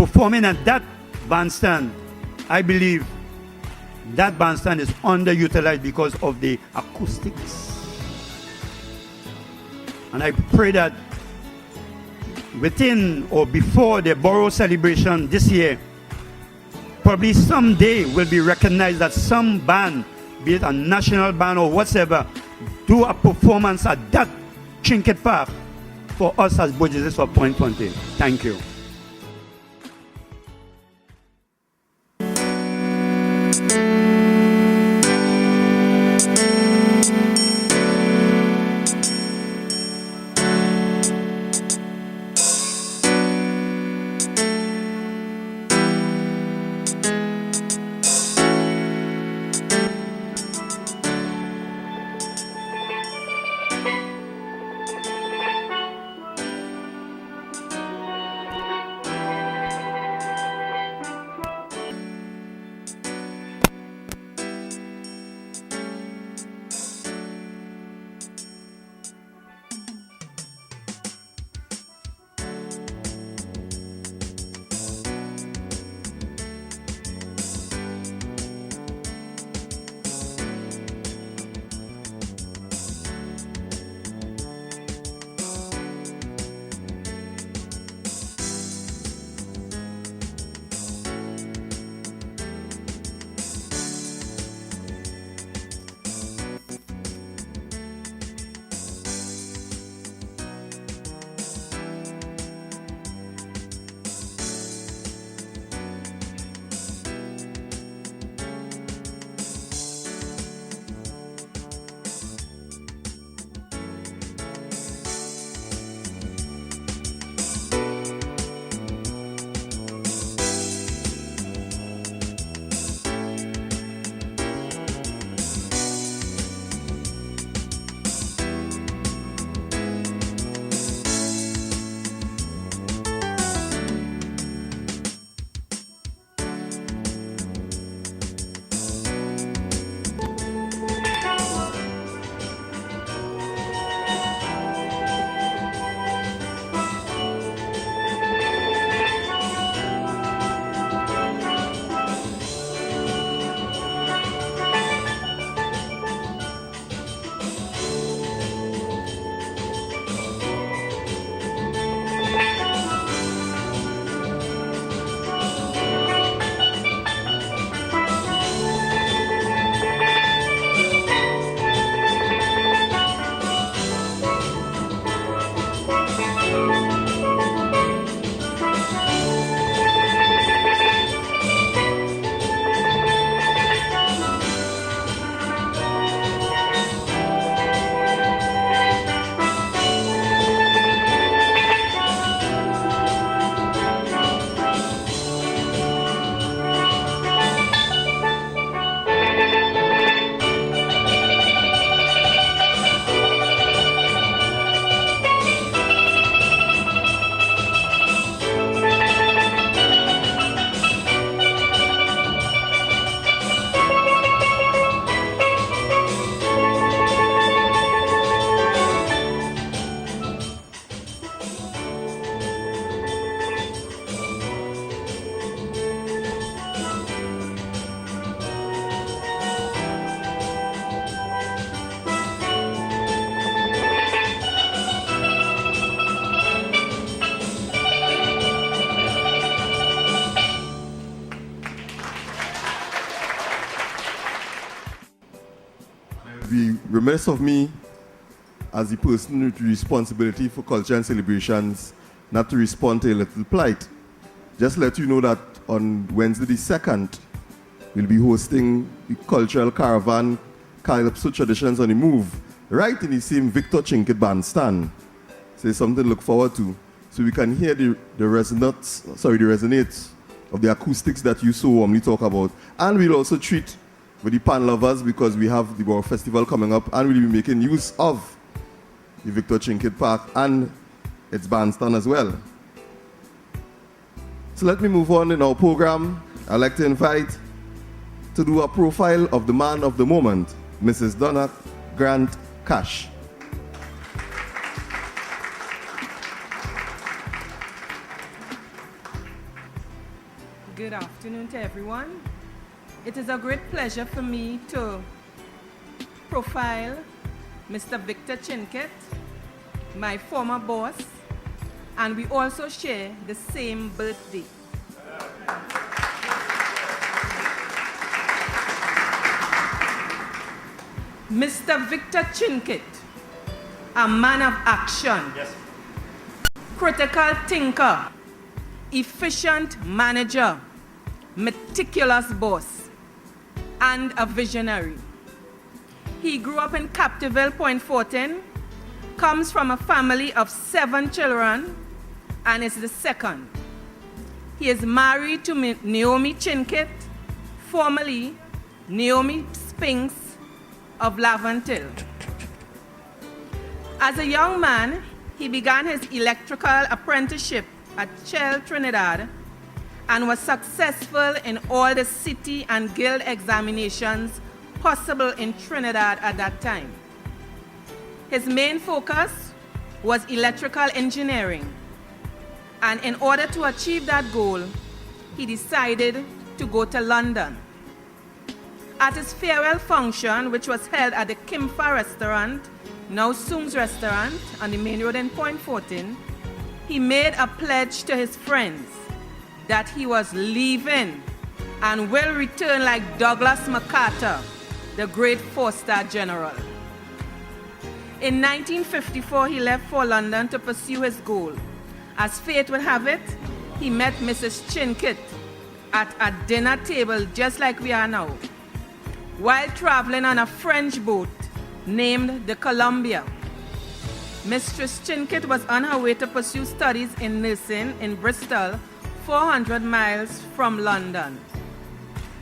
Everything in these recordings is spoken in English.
performing at that bandstand, I believe that bandstand is underutilized because of the acoustics. And I pray that within or before the Borough celebration this year, probably someday will be recognized that some band, be it a national band or whatever, do a performance at that Trinket Park for us as Burgesses of Point 20. Thank you. Be remiss of me as the person with responsibility for culture and celebrations not to respond to a little plight. Just let you know that on Wednesday the 2nd, we'll be hosting the cultural caravan Calypso Traditions on the Move, right in the same Victor Trinket bandstand. So it's something to look forward to. So we can hear the resonance of the acoustics that you so warmly talk about. And we'll also treat with the pan lovers because we have the Borough Festival coming up and we'll be making use of the Victor Trinket Park and its bandstand as well. So let me move on in our program. I'd like to invite to do a profile of the man of the moment, Mrs. Donna Grant Cash. Good afternoon to everyone. It is a great pleasure for me to profile Mr. Victor Chinket, my former boss, and we also share the same birthday. Mr. Victor Chinket, a man of action, Yes. critical thinker, efficient manager, meticulous boss, and a visionary. He grew up in Captiville, Point Fortin, comes from a family of 7 children, and is the second. He is married to Naomi Chinket, formerly Naomi Spinks of Lavantil. As a young man, he began his electrical apprenticeship at Shell Trinidad and was successful in all the city and guild examinations possible in Trinidad at that time. His main focus was electrical engineering, and in order to achieve that goal, he decided to go to London. At his farewell function, which was held at the Kimfa restaurant, now Soong's restaurant, on the main road in Point Fortin, he made a pledge to his friends that he was leaving and will return like Douglas MacArthur, the great 4-star general. In 1954, he left for London to pursue his goal. As fate would have it, he met Mrs. Chinket at a dinner table just like we are now, while traveling on a French boat named the Columbia. Mistress Chinket was on her way to pursue studies in nursing in Bristol, 400 miles from London.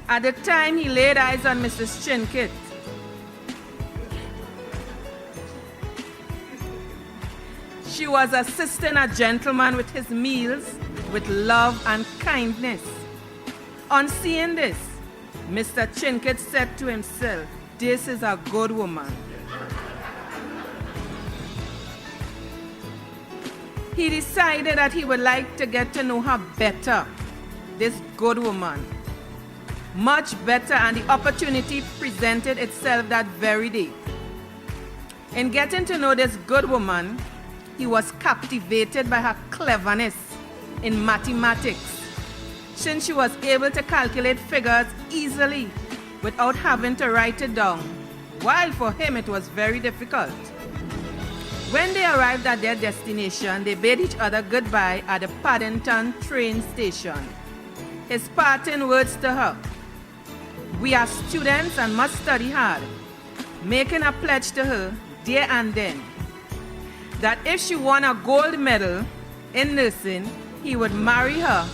At the time he laid eyes on Mrs. Chinket, she was assisting a gentleman with his meals with love and kindness. On seeing this, Mr. Chinket said to himself, "This is a good woman." He decided that he would like to get to know her better, this good woman, much better, and the opportunity presented itself that very day. In getting to know this good woman, he was captivated by her cleverness in mathematics, since she was able to calculate figures easily without having to write it down, while for him it was very difficult. When they arrived at their destination, they bade each other goodbye at the Paddington train station. His parting words to her: "We are students and must study hard," making a pledge to her there and then that if she won a gold medal in nursing, he would marry her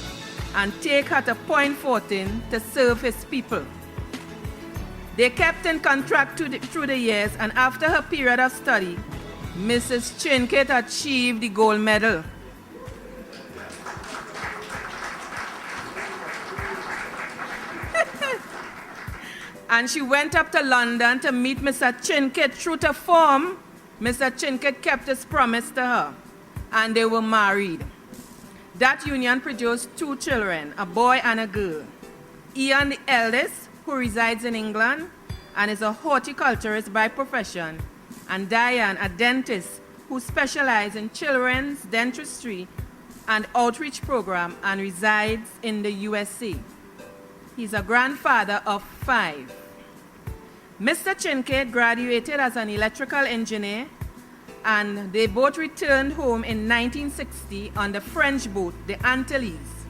and take her to Point Fortin to serve his people. They kept in contact through the years, and after her period of study, Mrs. Chinket achieved the gold medal. And she went up to London to meet Mr. Chinket. True to form, Mr. Chinket kept his promise to her, and they were married. That union produced 2 children, a boy and a girl. Ian, the eldest, who resides in England and is a horticulturist by profession, and Diane, a dentist who specializes in children's dentistry and outreach program and resides in the USA. He's a grandfather of 5. Mr. Chinket graduated as an electrical engineer, and they both returned home in 1960 on the French boat, the Antilles.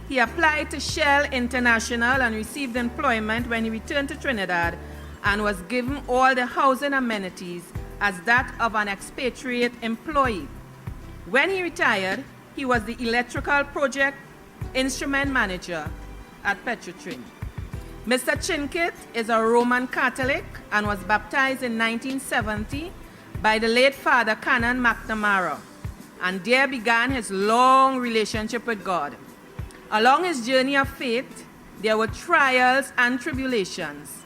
He applied to Shell International and received employment when he returned to Trinidad and was given all the housing amenities as that of an expatriate employee. When he retired, he was the electrical project instrument manager at Petrotrin. Mr. Chinket is a Roman Catholic and was baptized in 1970 by the late Father Canon McNamara, and there began his long relationship with God. Along his journey of faith, there were trials and tribulations.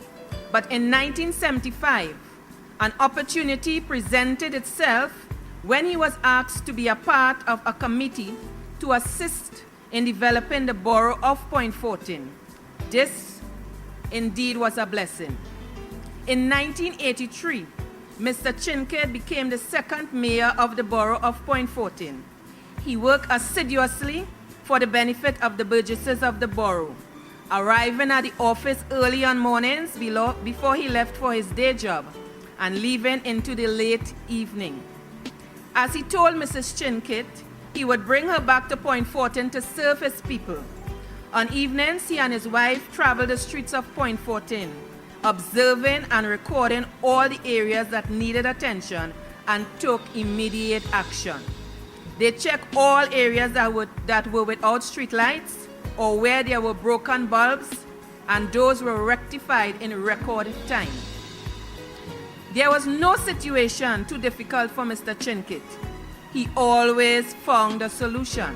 But in 1975, an opportunity presented itself when he was asked to be a part of a committee to assist in developing the borough of Point Fortin. This indeed was a blessing. In 1983, Mr. Chinkidd became the second mayor of the borough of Point Fortin. He worked assiduously for the benefit of the burgesses of the borough, arriving at the office early on mornings before he left for his day job and leaving into the late evening. As he told Mrs. Chinkidd, he would bring her back to Point Fortin to serve his people. On evenings, he and his wife traveled the streets of Point Fortin, observing and recording all the areas that needed attention and took immediate action. They checked all areas that were without street lights or where there were broken bulbs, and those were rectified in record time. There was no situation too difficult for Mr. Chinkidd. He always found a solution.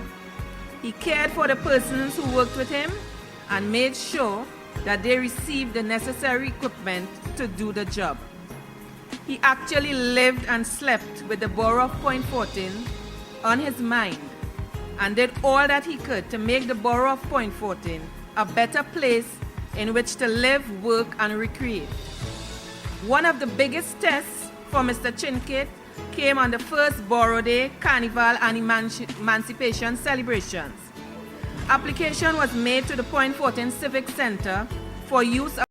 He cared for the persons who worked with him and made sure that they received the necessary equipment to do the job. He actually lived and slept with the borough of Point Fortin on his mind and did all that he could to make the borough of Point Fortin a better place in which to live, work, and recreate. One of the biggest tests for Mr. Chinkidd came on the first Borough Day, Carnival, and Emancipation celebrations. Application was made to the Point Fortin Civic Center for use of